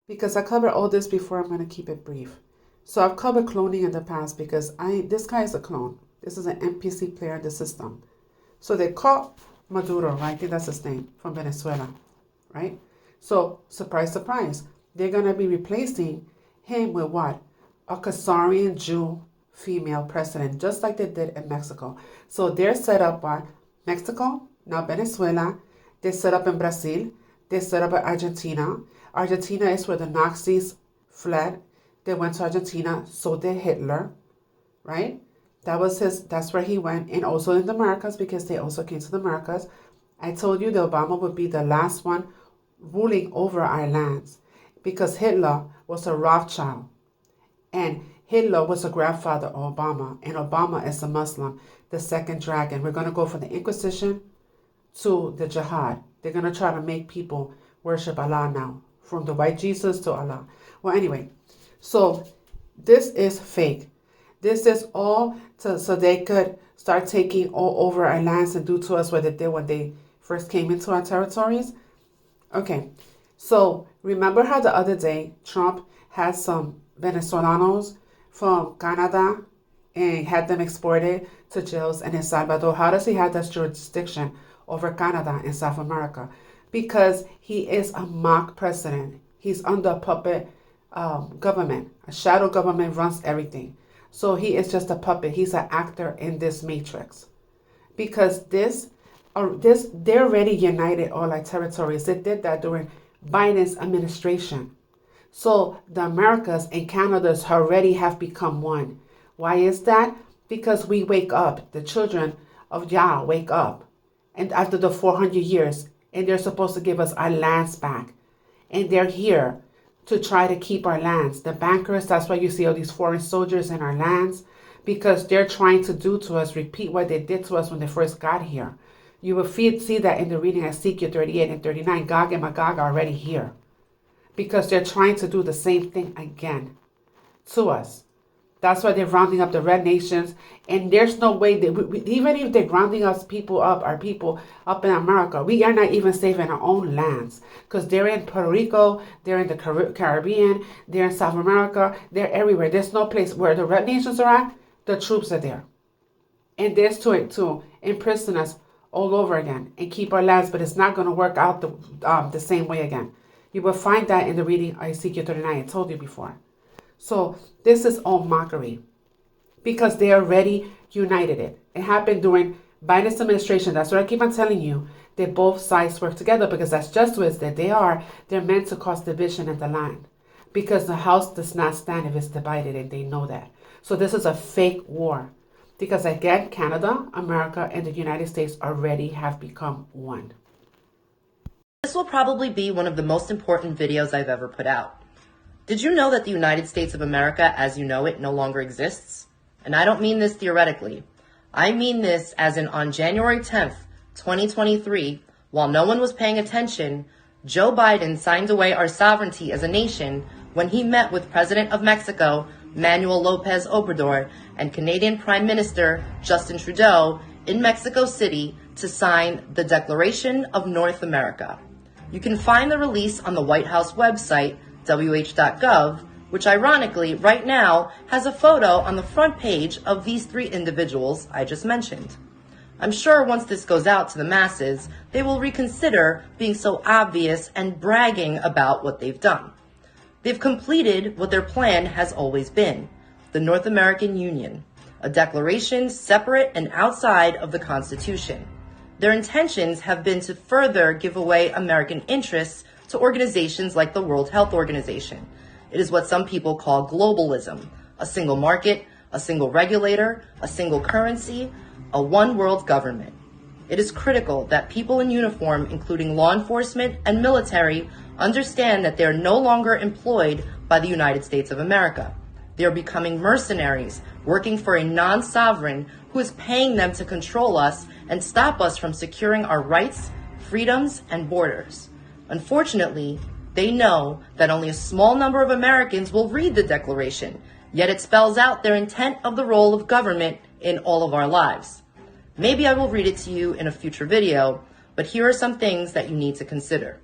because I covered all this before. I'm going to keep it brief. So I've covered cloning in the past because this guy is a clone. This is an NPC player in the system. So they caught Maduro, right? I think that's his name, from Venezuela, right? So surprise, surprise, they're going to be replacing him with what? A Khazarian Jew female president, just like they did in Mexico. So they're set up by Mexico, now Venezuela. They're set up in Brazil. They're set up in Argentina. Argentina is where the Nazis fled. They went to Argentina, so did Hitler, right? That's where he went, and also in the Americas, because they also came to the Americas. I told you that Obama would be the last one ruling over our lands, because Hitler was a Rothschild, and Hitler was a grandfather of Obama, and Obama is a Muslim, the second dragon. We're going to go from the Inquisition to the Jihad. They're going to try to make people worship Allah now, from the white Jesus to Allah. Well, anyway, so this is fake. This is all so they could start taking all over our lands and do to us what they did when they first came into our territories. Okay, so remember how the other day Trump had some Venezolanos from Canada and had them exported to jails in El Salvador? How does he have that jurisdiction over Canada and South America? Because he is a mock president. He's under a puppet government. A shadow government runs everything. So he is just a puppet. He's an actor in this matrix. Because they're already united all our territories. They did that during Biden's administration. So the Americas and Canada already have become one. Why is that? Because we wake up. The children of Yah wake up. And after the 400 years, and they're supposed to give us our lands back. And they're here to try to keep our lands. The bankers, that's why you see all these foreign soldiers in our lands, because they're trying to do to us, repeat what they did to us when they first got here. You will see that in the reading Ezekiel 38 and 39. Gog and Magog are already here, because they're trying to do the same thing again to us. That's why they're rounding up the red nations. And there's no way that even if they're rounding our people up in America, we are not even safe in our own lands, because they're in Puerto Rico, they're in the Caribbean, they're in South America, they're everywhere. There's no place where the red nations are at. The troops are there, and there's to imprison us all over again and keep our lands. But it's not going to work out the same way again. You will find that in the reading Ezekiel 39. I told you before. So this is all mockery, because they already united it. It happened during Biden's administration. That's what I keep on telling you. That both sides work together, because that's just what it's that they're meant to cause division in the land, because the house does not stand if it's divided, and they know that. So this is a fake war, because again, Canada, America, and the United States already have become one. This will probably be one of the most important videos I've ever put out. Did you know that the United States of America, as you know it, no longer exists? And I don't mean this theoretically. I mean this as in on January 10th, 2023, while no one was paying attention, Joe Biden signed away our sovereignty as a nation when he met with President of Mexico, Manuel Lopez Obrador, and Canadian Prime Minister Justin Trudeau in Mexico City to sign the Declaration of North America. You can find the release on the White House website, wh.gov, which ironically right now has a photo on the front page of these three individuals I just mentioned. I'm sure once this goes out to the masses, they will reconsider being so obvious and bragging about what they've done. They've completed what their plan has always been, the North American Union, a declaration separate and outside of the Constitution. Their intentions have been to further give away American interests to organizations like the World Health Organization. It is what some people call globalism, a single market, a single regulator, a single currency, a one world government. It is critical that people in uniform, including law enforcement and military, understand that they are no longer employed by the United States of America. They are becoming mercenaries, working for a non-sovereign who is paying them to control us and stop us from securing our rights, freedoms, and borders. Unfortunately, they know that only a small number of Americans will read the Declaration, yet it spells out their intent of the role of government in all of our lives. Maybe I will read it to you in a future video, but here are some things that you need to consider.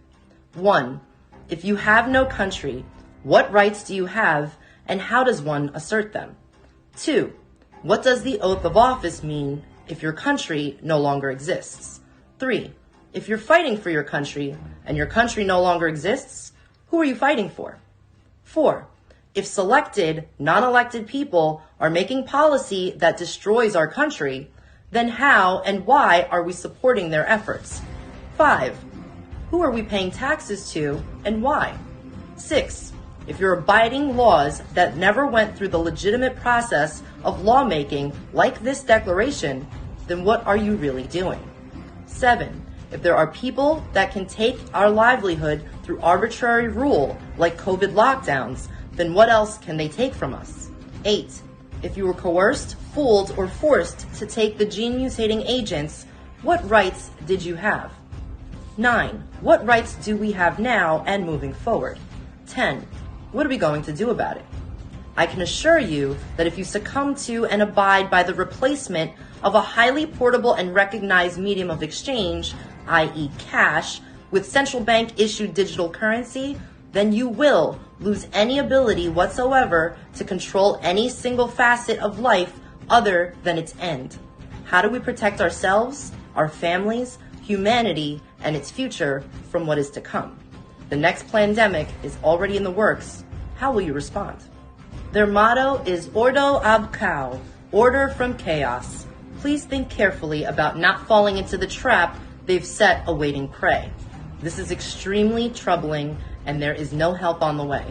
1. If you have no country, what rights do you have, and how does one assert them? 2. What does the oath of office mean if your country no longer exists? 3. If you're fighting for your country and your country no longer exists, who are you fighting for? 4. If selected, non-elected people are making policy that destroys our country, then how and why are we supporting their efforts? 5. Who are we paying taxes to and why? 6. If you're abiding laws that never went through the legitimate process of lawmaking like this declaration, then what are you really doing? 7. If there are people that can take our livelihood through arbitrary rule like COVID lockdowns, then what else can they take from us? 8. If you were coerced, fooled, or forced to take the gene-mutating agents, what rights did you have? 9. What rights do we have now and moving forward? 10. What are we going to do about it? I can assure you that if you succumb to and abide by the replacement of a highly portable and recognized medium of exchange, i.e. cash, with central bank issued digital currency, then you will lose any ability whatsoever to control any single facet of life other than its end. How do we protect ourselves, our families, humanity, and its future from what is to come? The next pandemic is already in the works. How will you respond? Their motto is Ordo ab Cao, order from chaos. Please think carefully about not falling into the trap they've set awaiting prey. This is extremely troubling, and there is no help on the way.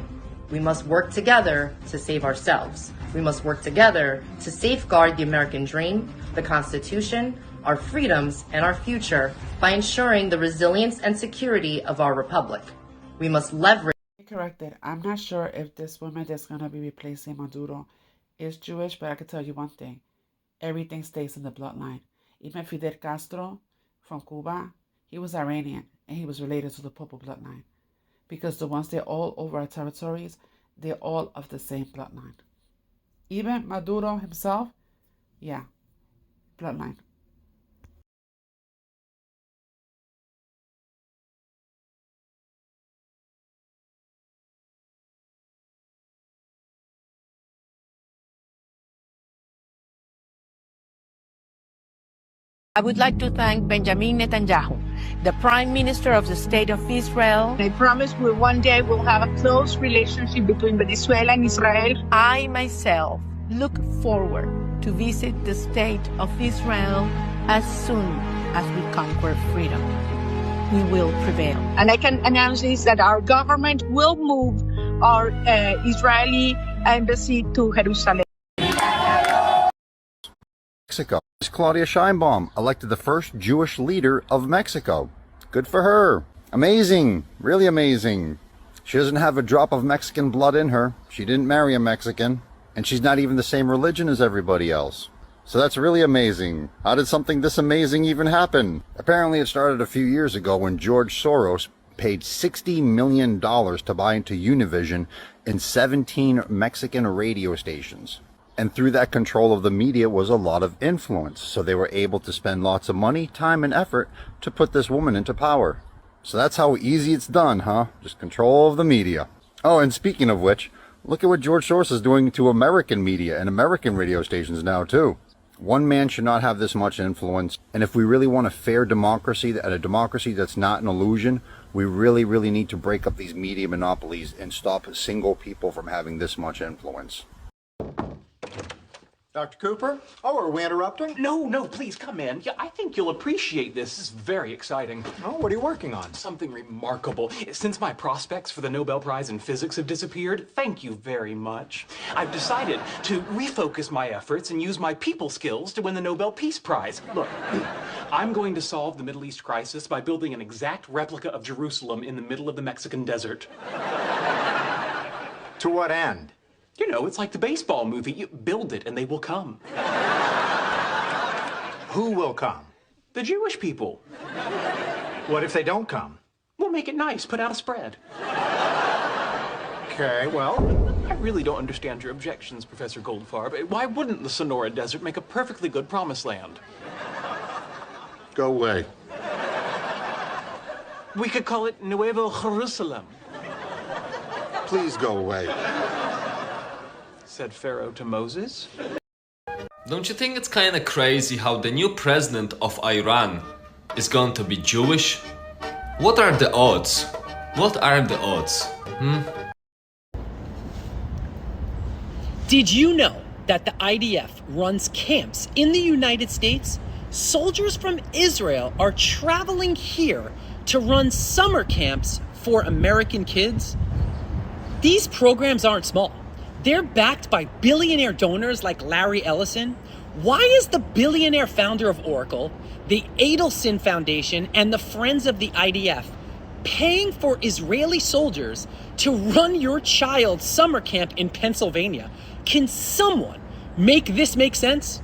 We must work together to save ourselves. We must work together to safeguard the American dream, the Constitution, our freedoms, and our future by ensuring the resilience and security of our republic. We must leverage. Corrected. I'm not sure if this woman that's going to be replacing Maduro is Jewish, but I can tell you one thing. Everything stays in the bloodline. Even Fidel Castro from Cuba, he was Iranian, and he was related to the Popo bloodline. Because the ones they're all over our territories, they're all of the same bloodline. Even Maduro himself, yeah, bloodline. I would like to thank Benjamin Netanyahu, the Prime Minister of the State of Israel. I promise we one day will have a close relationship between Venezuela and Israel. I myself look forward to visit the State of Israel as soon as we conquer freedom. We will prevail. And I can announce this, that our government will move our Israeli embassy to Jerusalem. Mexico. Claudia Sheinbaum, elected the first Jewish leader of Mexico. Good for her. Amazing. Really amazing. She doesn't have a drop of Mexican blood in her. She didn't marry a Mexican. And she's not even the same religion as everybody else. So that's really amazing. How did something this amazing even happen? Apparently it started a few years ago when George Soros paid $60 million to buy into Univision and 17 Mexican radio stations. And through that control of the media was a lot of influence. So they were able to spend lots of money, time, and effort to put this woman into power. So that's how easy it's done, huh? Just control of the media. Oh, and speaking of which, look at what George Soros is doing to American media and American radio stations now, too. One man should not have this much influence. And if we really want a fair democracy, and a democracy that's not an illusion, we really, really need to break up these media monopolies and stop single people from having this much influence. Dr. Cooper? Oh, are we interrupting? No, please come in. Yeah, I think you'll appreciate this. This is very exciting. Oh, what are you working on? Something remarkable. Since my prospects for the Nobel Prize in Physics have disappeared, thank you very much. I've decided to refocus my efforts and use my people skills to win the Nobel Peace Prize. Look, I'm going to solve the Middle East crisis by building an exact replica of Jerusalem in the middle of the Mexican desert. To what end? You know, it's like the baseball movie. You build it and they will come. Who will come? The Jewish people. What if they don't come? We'll make it nice. Put out a spread. Okay, well, I really don't understand your objections, Professor Goldfarb. Why wouldn't the Sonora Desert make a perfectly good promised land? go away. We could call it Nuevo Jerusalem. Please go away. Said Pharaoh to Moses. Don't you think it's kinda crazy how the new president of Iran is going to be Jewish? What are the odds? What are the odds? Did you know that the IDF runs camps in the United States? Soldiers from Israel are traveling here to run summer camps for American kids. These programs aren't small. They're backed by billionaire donors like Larry Ellison. Why is the billionaire founder of Oracle, the Adelson Foundation, and the Friends of the IDF paying for Israeli soldiers to run your child's summer camp in Pennsylvania? Can someone make this make sense?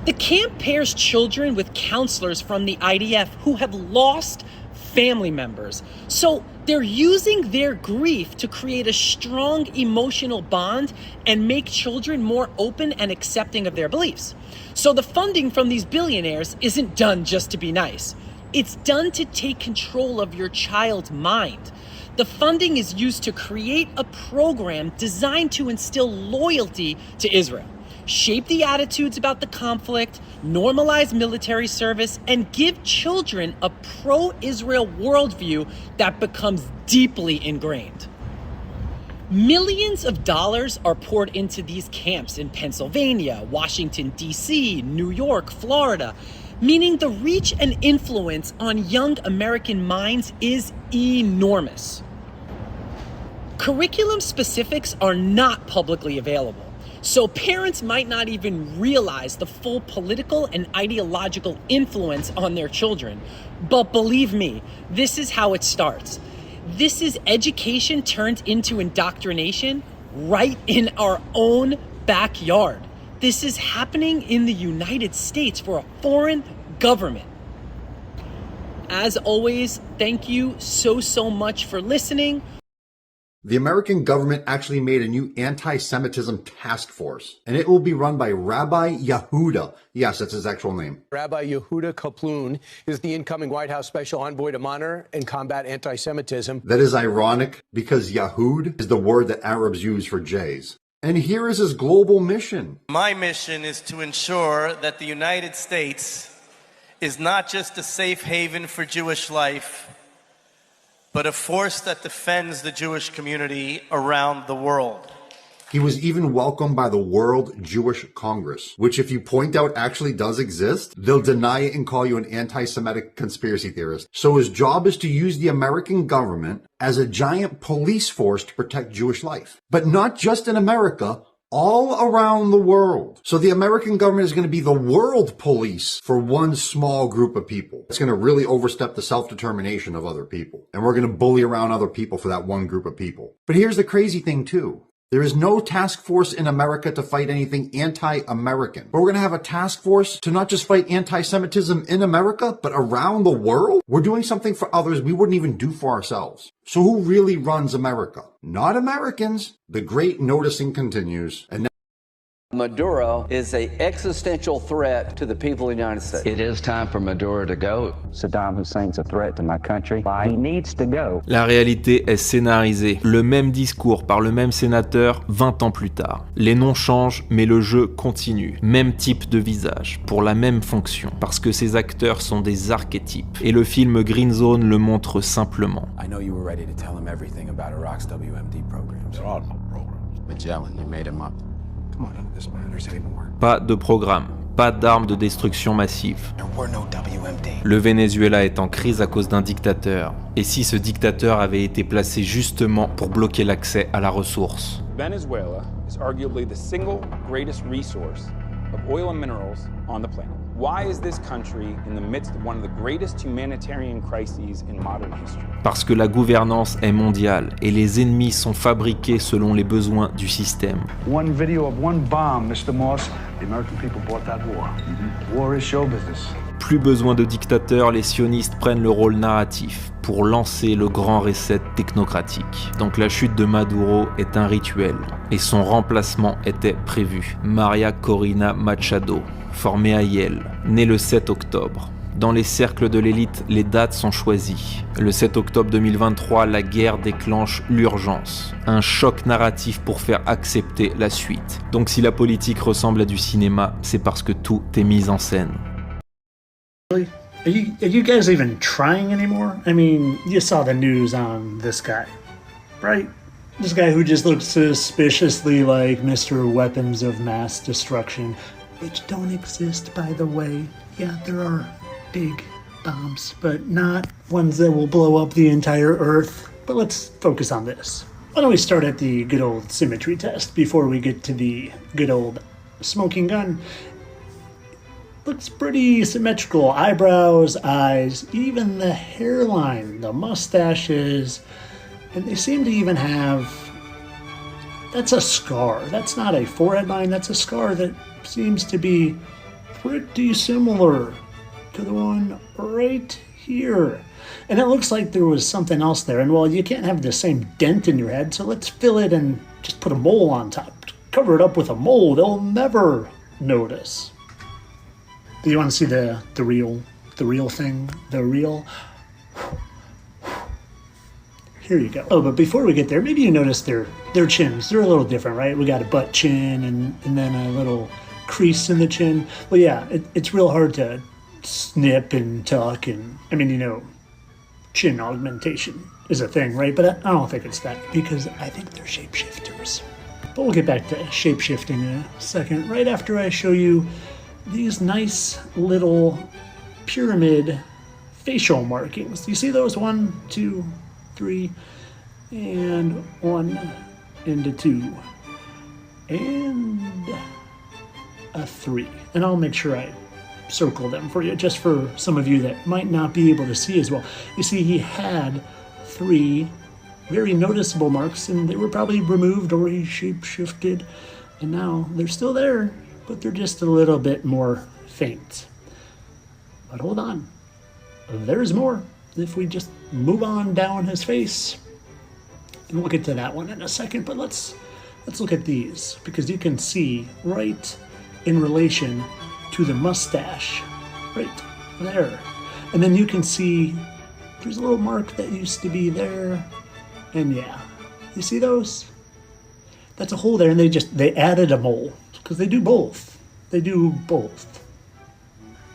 The camp pairs children with counselors from the IDF who have lost family members. So they're using their grief to create a strong emotional bond and make children more open and accepting of their beliefs. So the funding from these billionaires isn't done just to be nice. It's done to take control of your child's mind. The funding is used to create a program designed to instill loyalty to Israel, shape the attitudes about the conflict, normalize military service, and give children a pro-Israel worldview that becomes deeply ingrained. Millions of dollars are poured into these camps in Pennsylvania, Washington, D.C., New York, Florida, meaning the reach and influence on young American minds is enormous. Curriculum specifics are not publicly available, so parents might not even realize the full political and ideological influence on their children. But believe me, this is how it starts. This is education turned into indoctrination right in our own backyard. This is happening in the United States for a foreign government. As always, thank you so much for listening. The American government actually made a new anti-Semitism task force, and it will be run by Rabbi Yehuda. Yes, that's his actual name. Rabbi Yehuda Kaplan is the incoming White House Special Envoy to monitor and combat anti-Semitism. That is ironic because Yahud is the word that Arabs use for Jays. And here is his global mission. My mission is to ensure that the United States is not just a safe haven for Jewish life, but a force that defends the Jewish community around the world. He was even welcomed by the World Jewish Congress, which if you point out actually does exist, they'll deny it and call you an anti-Semitic conspiracy theorist. So his job is to use the American government as a giant police force to protect Jewish life. But not just in America, all around the world. So the American government is going to be the world police for one small group of people. It's going to really overstep the self-determination of other people. And we're going to bully around other people for that one group of people. But here's the crazy thing too. There is no task force in America to fight anything anti-American. But we're going to have a task force to not just fight anti-Semitism in America, but around the world? We're doing something for others we wouldn't even do for ourselves. So who really runs America? Not Americans. The great noticing continues. And Maduro is an existential threat to the people of the United States. It is time for Maduro to go. Saddam Hussein's a threat to my country. He needs to go. La réalité est scénarisée. Le même discours par le même sénateur 20 ans plus tard. Les noms changent, mais le jeu continue. Même type de visage, pour la même fonction. Parce que ces acteurs sont des archétypes. Et le film Green Zone le montre simplement. I know you were ready to tell him everything about Iraq's WMD programs. There are no programs. Magellan, you made him up. Pas de programme, pas d'armes de destruction massive. Le Venezuela est en crise à cause d'un dictateur. Et si ce dictateur avait été placé justement pour bloquer l'accès à la ressource? Venezuela is arguably the single greatest resource of oil and minerals on the planet. Why is this country in the midst of one of the greatest humanitarian crises in modern history? Parce que la gouvernance est mondiale et les ennemis sont fabriqués selon les besoins du système. One video of one bomb, Mr. Moss. The American people bought that war. War is show business. Plus besoin de dictateurs, les sionistes prennent le rôle narratif pour lancer le grand reset technocratique. Donc la chute de Maduro est un rituel et son remplacement était prévu. Maria Corina Machado, formée à Yale, née le 7 octobre, Dans les cercles de l'élite, les dates sont choisies. Le 7 octobre 2023, la guerre déclenche l'urgence. Un choc narratif pour faire accepter la suite. Donc si la politique ressemble à du cinéma, c'est parce que tout est mis en scène. Are you guys even trying anymore? I mean, you saw the news on this guy, right? This guy who just looks suspiciously like Mr. Weapons of Mass Destruction, which don't exist, by the way. Yeah, there are big bombs, but not ones that will blow up the entire Earth. But let's focus on this. Why don't we start at the good old symmetry test before we get to the good old smoking gun? Looks pretty symmetrical. Eyebrows, eyes, even the hairline, the mustaches, and they seem to even have... That's a scar. That's not a forehead line. That's a scar that seems to be pretty similar to the one right here. And it looks like there was something else there. And well, you can't have the same dent in your head, so let's fill it and just put a mole on top. Cover it up with a mole. They'll never notice. Do you want to see the real thing? The real? Here you go. Oh, but before we get there, maybe you notice their chins. They're a little different, right? We got a butt chin and then a little crease in the chin. Well, yeah, it's real hard to snip and tuck and, I mean, you know, chin augmentation is a thing, right? But I don't think it's that, because I think they're shapeshifters. But we'll get back to shapeshifting in a second, right after I show you these nice little pyramid facial markings. Do you see those? 1, 2, 3, and 1, and a 2, and a 3. And I'll make sure I circle them for you, just for some of you that might not be able to see as well. You see, he had 3 very noticeable marks, and they were probably removed or he shape-shifted, and now they're still there, but they're just a little bit more faint. But hold on, there's more if we just move on down his face. And we'll get to that one in a second, but let's look at these, because you can see right in relation to the mustache, right there. And then you can see there's a little mark that used to be there, and yeah, you see those? That's a hole there, and they added a mole, because they do both. They do both.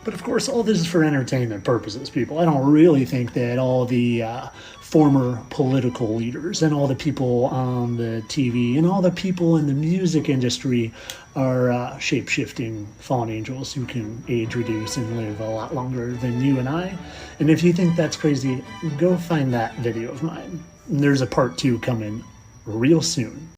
But of course, all this is for entertainment purposes, people. I don't really think that all the former political leaders and all the people on the TV and all the people in the music industry are shape-shifting fallen angels who can age reduce and live a lot longer than you and I. And if you think that's crazy, go find that video of mine. There's a part 2 coming real soon.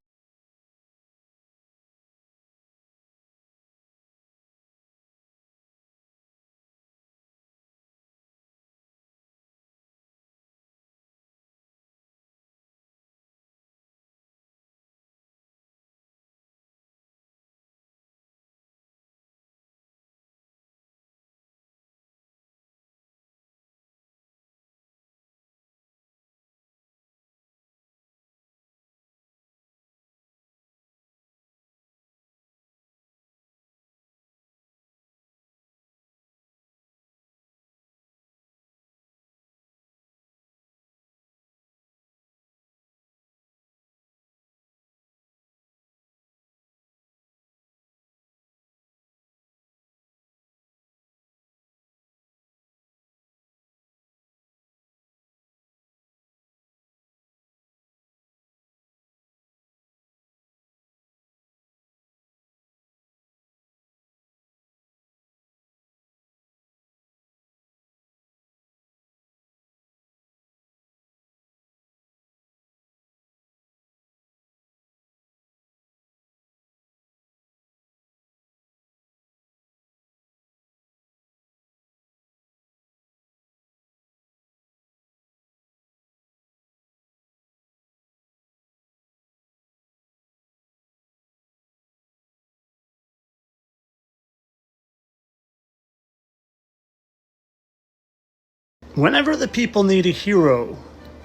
Whenever the people need a hero,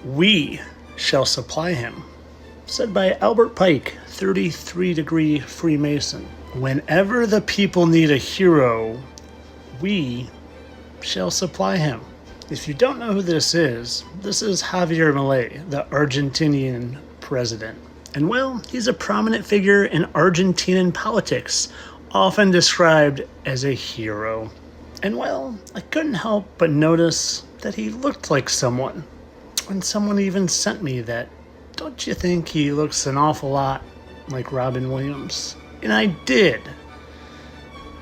we shall supply him. Said by Albert Pike, 33-degree Freemason. Whenever the people need a hero, we shall supply him. If you don't know who this is Javier Milei, the Argentinian president. And well, he's a prominent figure in Argentinian politics, often described as a hero. And well, I couldn't help but notice that he looked like someone. And someone even sent me that, don't you think he looks an awful lot like Robin Williams? And I did.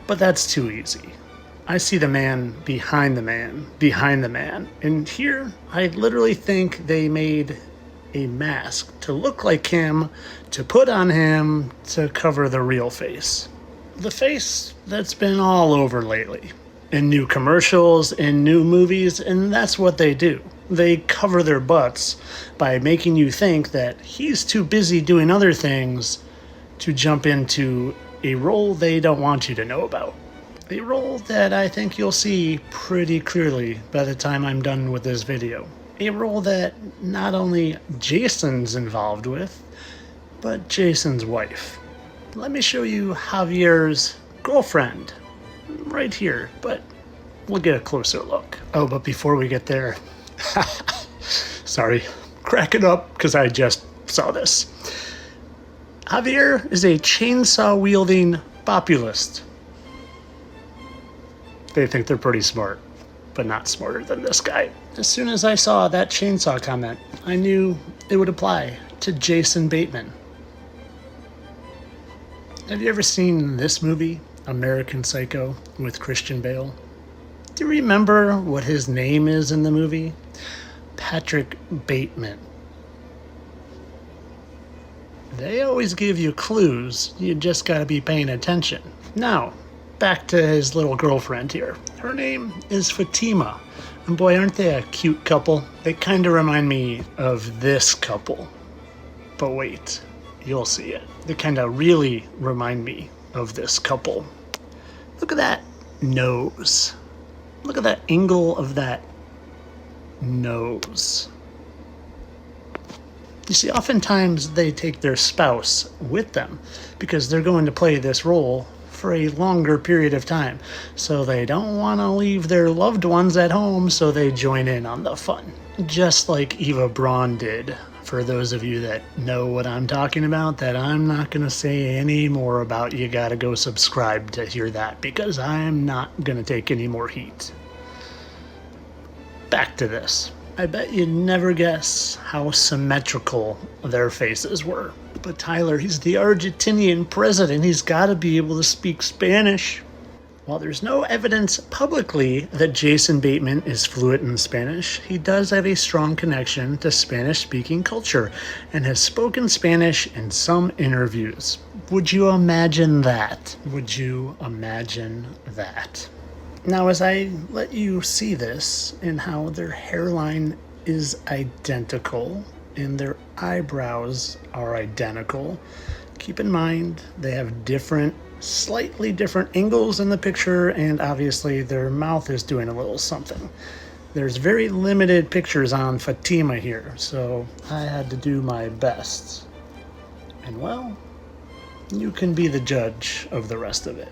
But that's too easy. I see the man behind the man, behind the man. And here, I literally think they made a mask to look like him, to put on him, to cover the real face. The face that's been all over lately. In new commercials, in new movies, and that's what they do. They cover their butts by making you think that he's too busy doing other things to jump into a role they don't want you to know about. A role that I think you'll see pretty clearly by the time I'm done with this video. A role that not only Jason's involved with, but Jason's wife. Let me show you Javier's girlfriend right here, but we'll get a closer look. Oh, but before we get there, sorry, cracking up because I just saw this. Javier is a chainsaw-wielding populist. They think they're pretty smart, but not smarter than this guy. As soon as I saw that chainsaw comment, I knew it would apply to Jason Bateman. Have you ever seen this movie, American Psycho, with Christian Bale? Do you remember what his name is in the movie? Patrick Bateman. They always give you clues, you just gotta be paying attention. Now, back to his little girlfriend here. Her name is Fatima. And boy, aren't they a cute couple? They kind of remind me of this couple. But wait, you'll see it. They kind of really remind me of this couple. Look at that nose. Look at that angle of that nose. You see, oftentimes they take their spouse with them because they're going to play this role for a longer period of time. So they don't want to leave their loved ones at home, so they join in on the fun. Just like Eva Braun did. For those of you that know what I'm talking about, that I'm not going to say any more about, you gotta go subscribe to hear that, because I'm not going to take any more heat. Back to this. I bet you'd never guess how symmetrical their faces were. But Tyler, he's the Argentinian president. He's got to be able to speak Spanish. While there's no evidence publicly that Jason Bateman is fluent in Spanish, he does have a strong connection to Spanish-speaking culture and has spoken Spanish in some interviews. Would you imagine that? Would you imagine that? Now, as I let you see this and how their hairline is identical and their eyebrows are identical, keep in mind they have slightly different angles in the picture, and obviously their mouth is doing a little something. There's very limited pictures on Fatima here, so I had to do my best. And well, you can be the judge of the rest of it.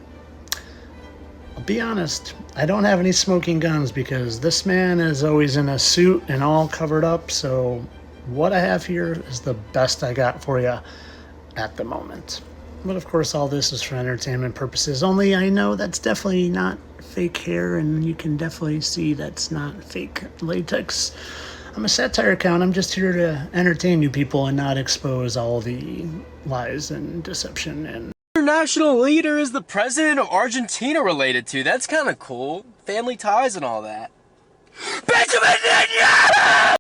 I'll be honest, I don't have any smoking guns because this man is always in a suit and all covered up, so what I have here is the best I got for you at the moment. But of course, all this is for entertainment purposes only. I know that's definitely not fake hair, and you can definitely see that's not fake latex. I'm a satire account. I'm just here to entertain you people and not expose all the lies and deception. And international leader is the president of Argentina related to. That's kind of cool. Family ties and all that. Benjamin Netanyahu!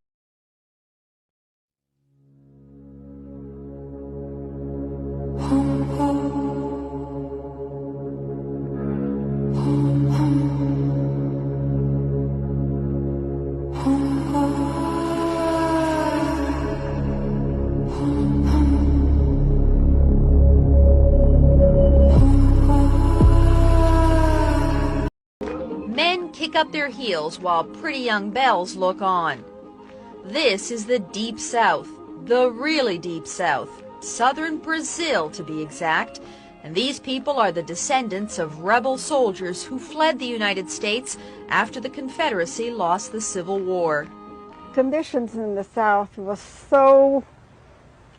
Men kick up their heels while pretty young belles look on. This is the Deep South, the really Deep South, southern Brazil to be exact, And these people are the descendants of rebel soldiers who fled the United States after the Confederacy lost the Civil War. Conditions in the South were so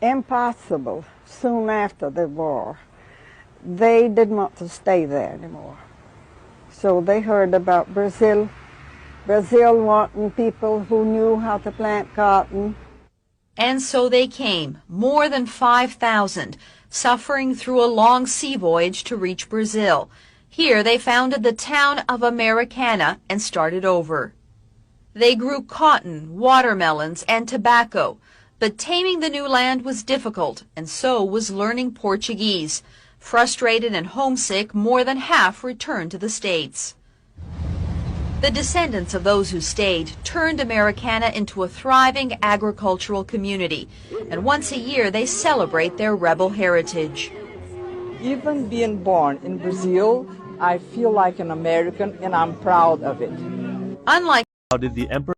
impossible soon after the war. They didn't want to stay there anymore. So they heard about Brazil wanting people who knew how to plant cotton. And so they came, more than 5,000, suffering through a long sea voyage to reach Brazil. Here they founded the town of Americana and started over. They grew cotton, watermelons, and tobacco, but taming the new land was difficult, and so was learning Portuguese. Frustrated and homesick, more than half returned to the States. The descendants of those who stayed turned Americana into a thriving agricultural community, and once a year they celebrate their rebel heritage. Even being born in Brazil, I feel like an American and I'm proud of it. Unlike how did the emperor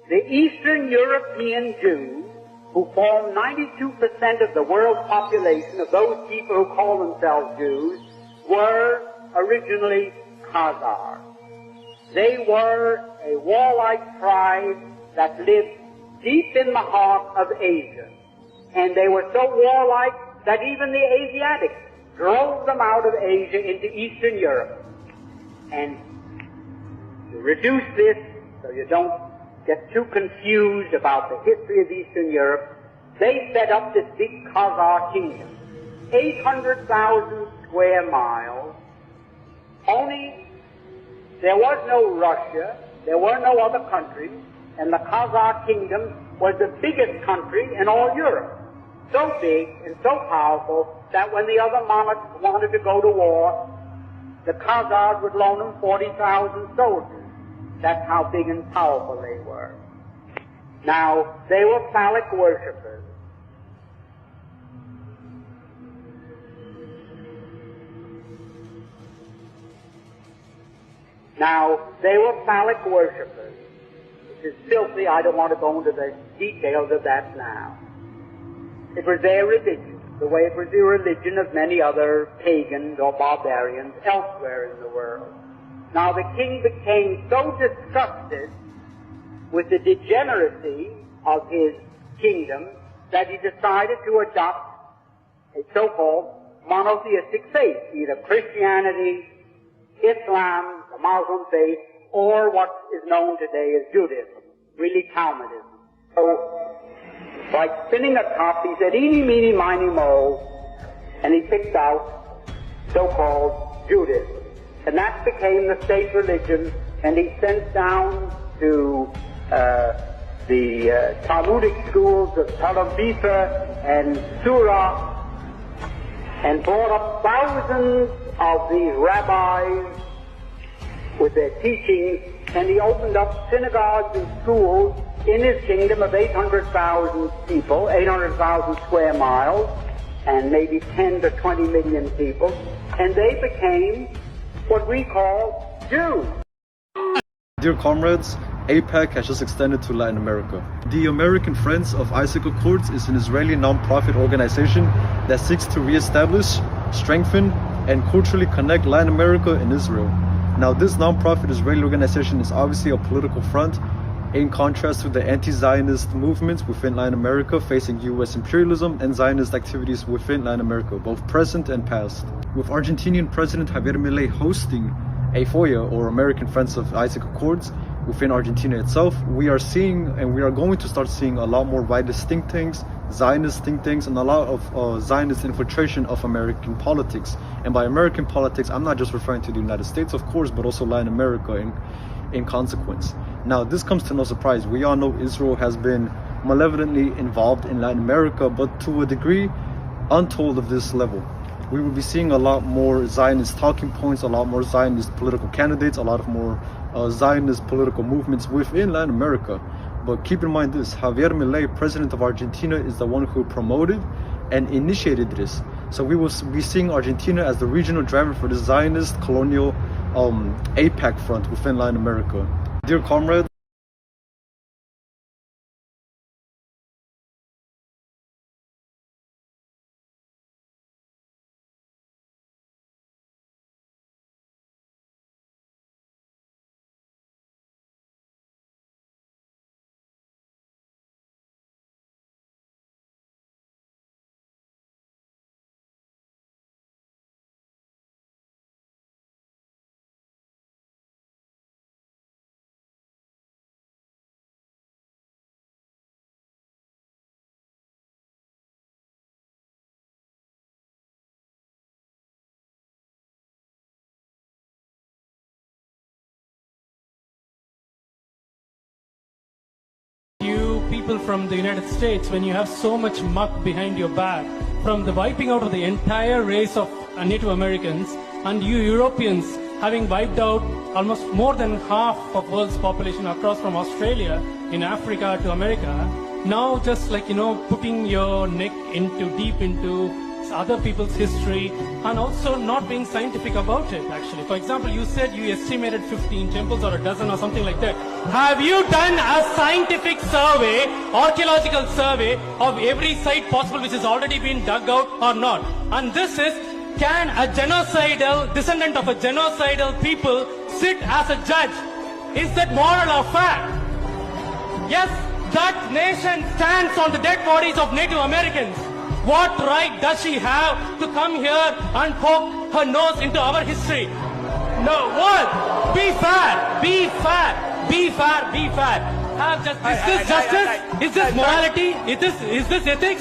The Eastern European Jews, who form 92% of the world's population, of those people who call themselves Jews, were originally Khazars. They were a warlike tribe that lived deep in the heart of Asia. And they were so warlike that even the Asiatics drove them out of Asia into Eastern Europe. And to reduce this so you don't get too confused about the history of Eastern Europe, they set up this big Khazar kingdom, 800,000 square miles. Only there was no Russia, there were no other countries, and the Khazar kingdom was the biggest country in all Europe. So big and so powerful that when the other monarchs wanted to go to war, the Khazars would loan them 40,000 soldiers. That's how big and powerful they were. Now, they were phallic worshippers. Which is filthy. I don't want to go into the details of that now. It was their religion, the way it was the religion of many other pagans or barbarians elsewhere in the world. Now the king became so disgusted with the degeneracy of his kingdom that he decided to adopt a so-called monotheistic faith, either Christianity, Islam, the Muslim faith, or what is known today as Judaism, really Talmudism. So, like spinning a top, he said, eeny, meeny, miny, mo, and he picked out so-called Judaism. And that became the state religion, and he sent down to the Talmudic schools of Tel Aviv and Surah, and brought up thousands of these rabbis with their teachings, and he opened up synagogues and schools in his kingdom of 800,000 people, 800,000 square miles, and maybe 10 to 20 million people, and they became what we call Jews. Dear comrades, AIPAC has just extended to Latin America. The American Friends of Isaac Accords is an Israeli non-profit organization that seeks to re-establish, strengthen, and culturally connect Latin America and Israel. Now, this non-profit Israeli organization is obviously a political front, in contrast to the anti-Zionist movements within Latin America facing US imperialism and Zionist activities within Latin America, both present and past. With Argentinian President Javier Milei hosting a FOIA, or American Friends of Isaac Accords, within Argentina itself, we are seeing, and we are going to start seeing, a lot more rightist think tanks Zionist think tanks and a lot of Zionist infiltration of American politics. And by American politics, I'm not just referring to the United States, of course, but also Latin America in consequence. Now, this comes to no surprise. We all know Israel has been malevolently involved in Latin America, but to a degree untold of this level. We will be seeing a lot more Zionist talking points, a lot more Zionist political candidates, a lot of more Zionist political movements within Latin America. But keep in mind this, Javier Milei, president of Argentina, is the one who promoted and initiated this. So we will be seeing Argentina as the regional driver for the Zionist colonial APAC front within Latin America. Dear comrades, people from the United States, when you have so much muck behind your back, from the wiping out of the entire race of Native Americans, and you Europeans having wiped out almost more than half of world's population across from Australia in Africa to America, now just like, putting your neck deep into other people's history and also not being scientific about it, actually. For example, you said you estimated 15 temples or a dozen or something like that. Have you done a scientific survey, archaeological survey of every site possible which has already been dug out or not? And this is, can a genocidal, descendant of a genocidal people sit as a judge? Is that moral or fact? Yes, that nation stands on the dead bodies of Native Americans. What right does she have to come here and poke her nose into our history? No, what? Be fair, be fair, be fair, be fair. Is this justice? Is this morality? Is this ethics?